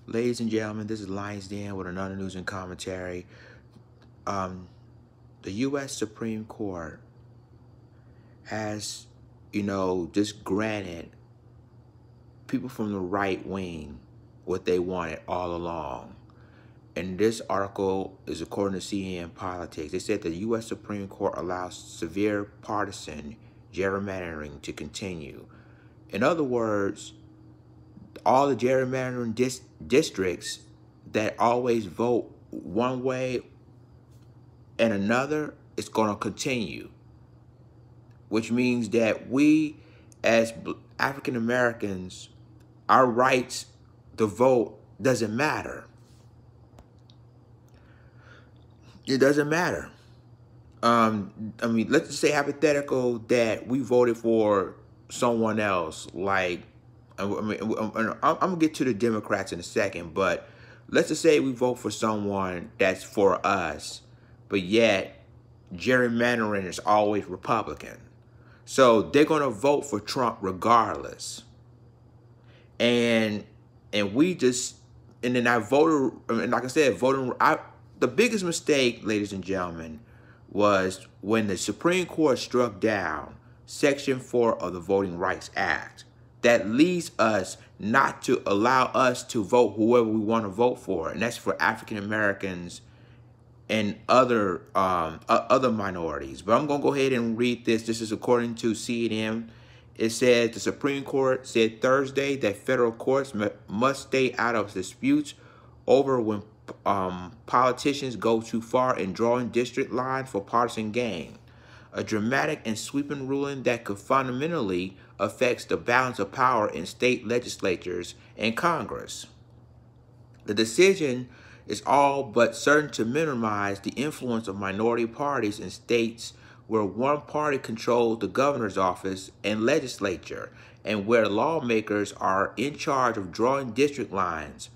Ladies and gentlemen, this is Lions Den with another news and commentary. The U.S. Supreme Court has, just granted people from the right wing what they wanted all along. And this article is according to CNN Politics. They said the U.S. Supreme Court allows severe partisan gerrymandering to continue. In other words, all the gerrymandering districts that always vote one way and another is going to continue, which means that we as African Americans, our rights to vote doesn't matter. It doesn't matter. Let's just say hypothetical that we voted for someone else. Like, I'm gonna get to the Democrats in a second, but let's just say we vote for someone that's for us, but yet gerrymandering is always Republican. So they're gonna vote for Trump regardless. And then I voted, and like I said, the biggest mistake, ladies and gentlemen, was when the Supreme Court struck down Section 4 of the Voting Rights Act. That leads us not to allow us to vote whoever we want to vote for, and that's for African Americans and other minorities. But I'm going to go ahead and read this. This is according to CNN. It said the Supreme Court said Thursday that federal courts must stay out of disputes over when politicians go too far in drawing district lines for partisan gain. A dramatic and sweeping ruling that could fundamentally affect the balance of power in state legislatures and Congress. The decision is all but certain to minimize the influence of minority parties in states where one party controls the governor's office and legislature, and where lawmakers are in charge of drawing district lines.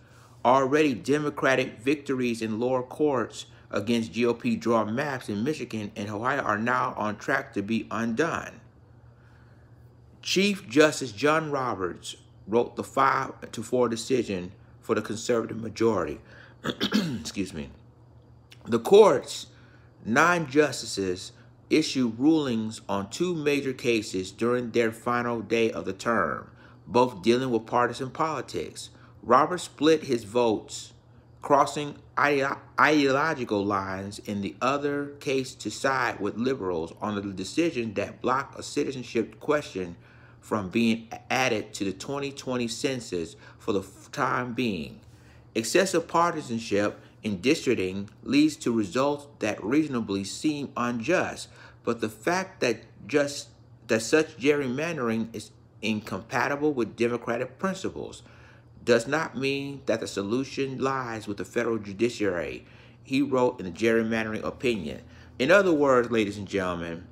Already Democratic victories in lower courts against GOP drawn maps in Michigan and Ohio are now on track to be undone. Chief Justice John Roberts wrote the 5-4 decision for the conservative majority. Excuse me. The court's 9 justices issued rulings on 2 major cases during their final day of the term, both dealing with partisan politics. Roberts split his votes, crossing ideological lines in the other case to side with liberals on the decision that blocked a citizenship question from being added to the 2020 census for the time being. Excessive partisanship in districting leads to results that reasonably seem unjust, but the fact that such gerrymandering is incompatible with democratic principles does not mean that the solution lies with the federal judiciary, he wrote in the gerrymandering opinion. In other words, ladies and gentlemen,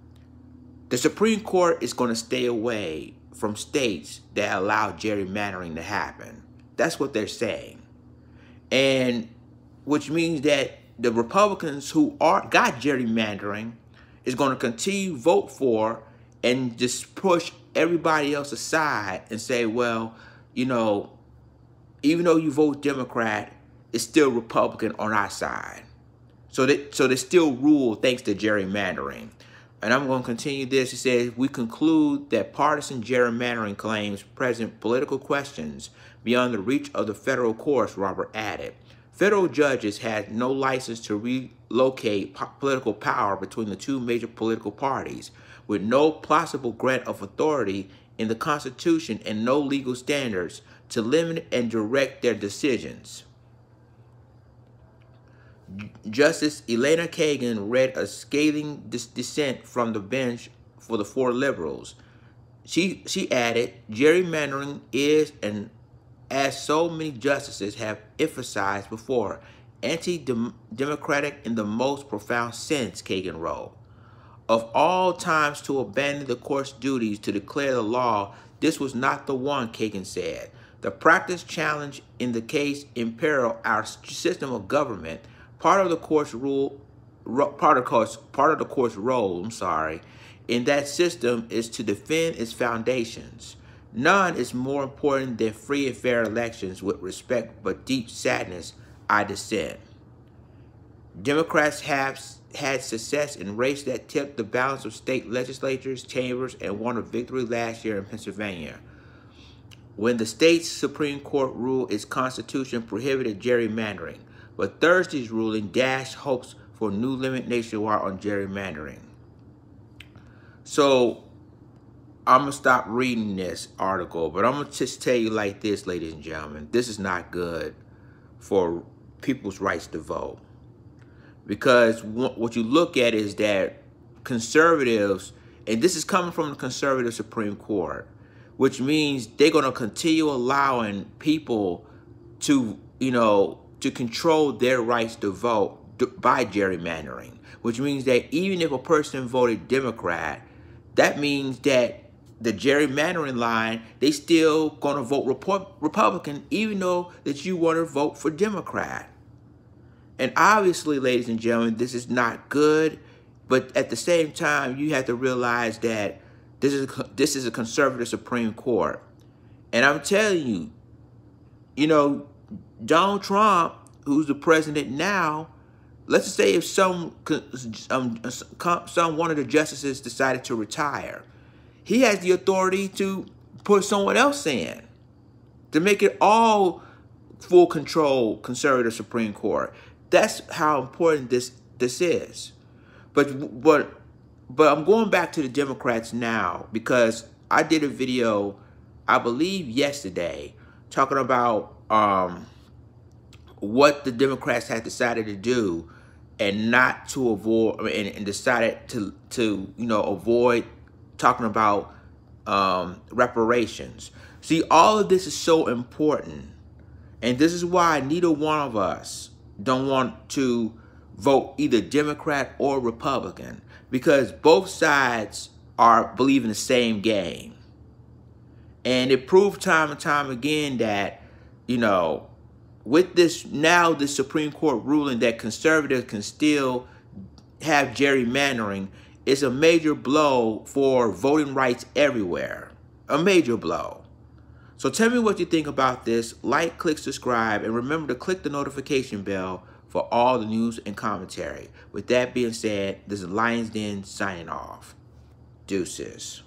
the Supreme Court is going to stay away from states that allow gerrymandering to happen. That's what they're saying. And which means that the Republicans who got gerrymandering is going to continue to vote for and just push everybody else aside and say, well, even though you vote Democrat, it's still Republican on our side. So they still rule thanks to gerrymandering. And I'm going to continue this. It says, we conclude that partisan gerrymandering claims present political questions beyond the reach of the federal courts, Robert added. Federal judges had no license to relocate political power between the 2 major political parties, with no possible grant of authority in the Constitution and no legal standards to limit and direct their decisions. Justice Elena Kagan read a scathing dissent from the bench for the 4 liberals. She added, gerrymandering is, and as so many justices have emphasized before, anti-democratic in the most profound sense, Kagan wrote. Of all times to abandon the court's duties to declare the law, this was not the one, Kagan said. The practice challenged in the case imperil our system of government. Part of the court's role in that system is to defend its foundations. None is more important than free and fair elections. With respect but deep sadness, I dissent. Democrats have had success in races that tipped the balance of state legislatures, chambers, and won a victory last year in Pennsylvania, when the state's Supreme Court ruled its constitution prohibited gerrymandering. But Thursday's ruling dashed hopes for a new limit nationwide on gerrymandering. So I'm going to stop reading this article, but I'm going to just tell you like this, ladies and gentlemen. This is not good for people's rights to vote. Because what you look at is that conservatives, and this is coming from the conservative Supreme Court, which means they're going to continue allowing people to, to control their rights to vote by gerrymandering, which means that even if a person voted Democrat, that means that the gerrymandering line, they still going to vote Republican, even though that you want to vote for Democrat. And obviously, ladies and gentlemen, this is not good. But at the same time, you have to realize that this is a conservative Supreme Court. And I'm telling you, Donald Trump, who's the president now, let's just say if one of the justices decided to retire, he has the authority to put someone else in to make it all full control conservative Supreme Court. That's how important this is. But I'm going back to the Democrats now, because I did a video, I believe yesterday, talking about what the Democrats had decided to do and not to avoid, and decided to avoid talking about reparations. See, all of this is so important, and this is why neither one of us don't want to vote either Democrat or Republican, because both sides believe in the same game. And it proved time and time again that, with this Supreme Court ruling that conservatives can still have gerrymandering, is a major blow for voting rights everywhere. A major blow. So tell me what you think about this. Like, click, subscribe, and remember to click the notification bell for all the news and commentary. With that being said, this is Lions Den signing off. Deuces.